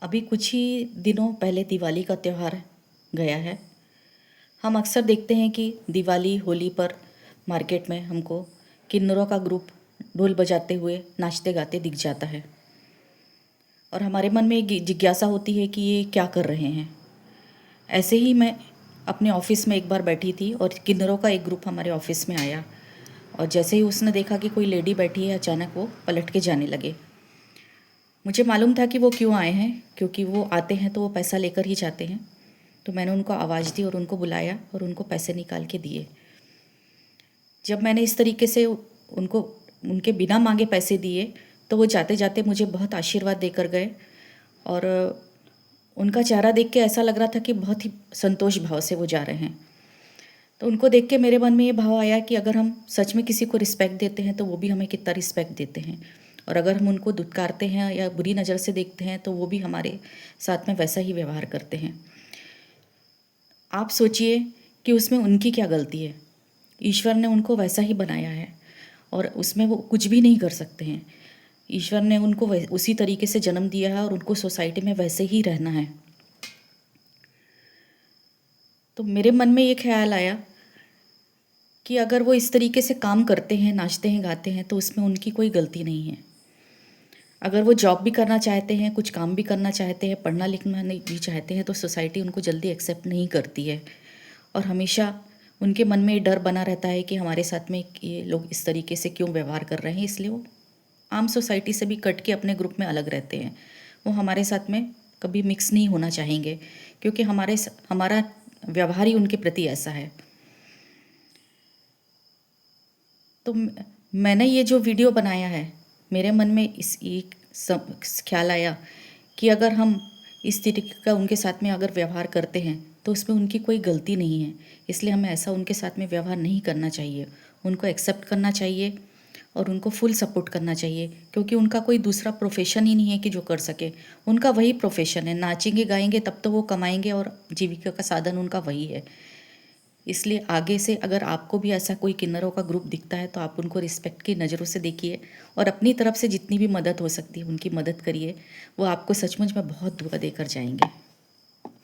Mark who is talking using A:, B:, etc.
A: अभी कुछ ही दिनों पहले दिवाली का त्यौहार गया है। हम अक्सर देखते हैं कि दिवाली होली पर मार्केट में हमको किन्नरों का ग्रुप ढोल बजाते हुए नाचते गाते दिख जाता है और हमारे मन में एक जिज्ञासा होती है कि ये क्या कर रहे हैं। ऐसे ही मैं अपने ऑफिस में एक बार बैठी थी और किन्नरों का एक ग्रुप हमारे ऑफिस में आया और जैसे ही उसने देखा कि कोई लेडी बैठी है, अचानक वो पलट के जाने लगे। मुझे मालूम था कि वो क्यों आए हैं, क्योंकि वो आते हैं तो वो पैसा लेकर ही जाते हैं। तो मैंने उनको आवाज़ दी और उनको बुलाया और उनको पैसे निकाल के दिए। जब मैंने इस तरीके से उनको उनके बिना मांगे पैसे दिए तो वो जाते जाते मुझे बहुत आशीर्वाद देकर गए और उनका चेहरा देख के ऐसा लग रहा था कि बहुत ही संतोष भाव से वो जा रहे हैं। तो उनको देख के मेरे मन में ये भाव आया कि अगर हम सच में किसी को रिस्पेक्ट देते हैं तो वो भी हमें कितना रिस्पेक्ट देते हैं, और अगर हम उनको दुत्कारते हैं या बुरी नज़र से देखते हैं तो वो भी हमारे साथ में वैसा ही व्यवहार करते हैं। आप सोचिए कि उसमें उनकी क्या गलती है। ईश्वर ने उनको वैसा ही बनाया है और उसमें वो कुछ भी नहीं कर सकते हैं। ईश्वर ने उनको उसी तरीके से जन्म दिया है और उनको सोसाइटी में वैसे ही रहना है। तो मेरे मन में ये ख्याल आया कि अगर वो इस तरीके से काम करते हैं, नाचते हैं, गाते हैं, तो उसमें उनकी कोई गलती नहीं है। अगर वो जॉब भी करना चाहते हैं, कुछ काम भी करना चाहते हैं, पढ़ना लिखना नहीं भी चाहते हैं, तो सोसाइटी उनको जल्दी एक्सेप्ट नहीं करती है और हमेशा उनके मन में ये डर बना रहता है कि हमारे साथ में ये लोग इस तरीके से क्यों व्यवहार कर रहे हैं। इसलिए वो आम सोसाइटी से भी कट के अपने ग्रुप में अलग रहते हैं। वो हमारे साथ में कभी मिक्स नहीं होना चाहेंगे, क्योंकि हमारा व्यवहार ही उनके प्रति ऐसा है। तो मैंने ये जो वीडियो बनाया है, मेरे मन में इस एक ख्याल आया कि अगर हम इस तरीके का उनके साथ में अगर व्यवहार करते हैं तो उसमें उनकी कोई गलती नहीं है। इसलिए हमें ऐसा उनके साथ में व्यवहार नहीं करना चाहिए। उनको एक्सेप्ट करना चाहिए और उनको फुल सपोर्ट करना चाहिए, क्योंकि उनका कोई दूसरा प्रोफेशन ही नहीं है कि जो कर सके। उनका वही प्रोफेशन है, नाचेंगे गाएंगे तब तो वो कमाएंगे और जीविका का साधन उनका वही है। इसलिए आगे से अगर आपको भी ऐसा कोई किन्नरों का ग्रुप दिखता है तो आप उनको रिस्पेक्ट की नज़रों से देखिए और अपनी तरफ से जितनी भी मदद हो सकती है उनकी मदद करिए। वो आपको सचमुच में बहुत दुआ देकर जाएंगे।